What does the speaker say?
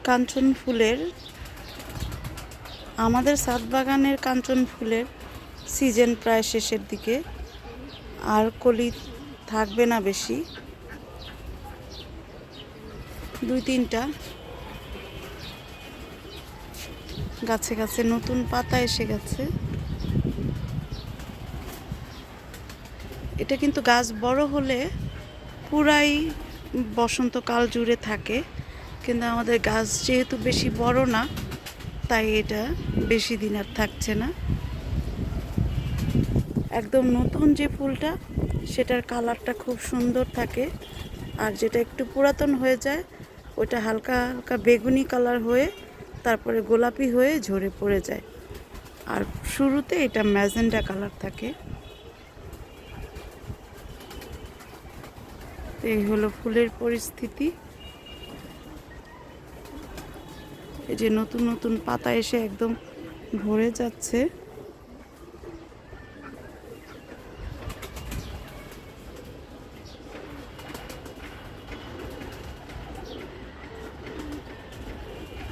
কাঞ্চন ফুলের, আমাদের ছাদ বাগানের কাঞ্চন ফুলের সিজন প্রায় শেষের দিকে, আর কলি থাকবে না বেশি, 2-3টা গাছে গাছে নতুন পাতা এসে গেছে। এটা কিন্তু গাছ বড় হলে পুরাই বসন্তকাল জুড়ে থাকে, কিন্তু আমাদের গাছ যেহেতু বেশি বড় না, তাই এটা বেশি দিন আর থাকছে না। একদম নতুন যে ফুলটা সেটার কালারটা খুব সুন্দর থাকে, আর যেটা একটু পুরাতন হয়ে যায় ওটা হালকা হালকা বেগুনি কালার হয়ে তারপরে গোলাপি হয়ে ঝরে পড়ে যায়, আর শুরুতে এটা ম্যাজেন্টা কালার থাকে। এই হলো ফুলের পরিস্থিতি। এই যে নতুন নতুন পাতা এসে একদম ভরে যাচ্ছে।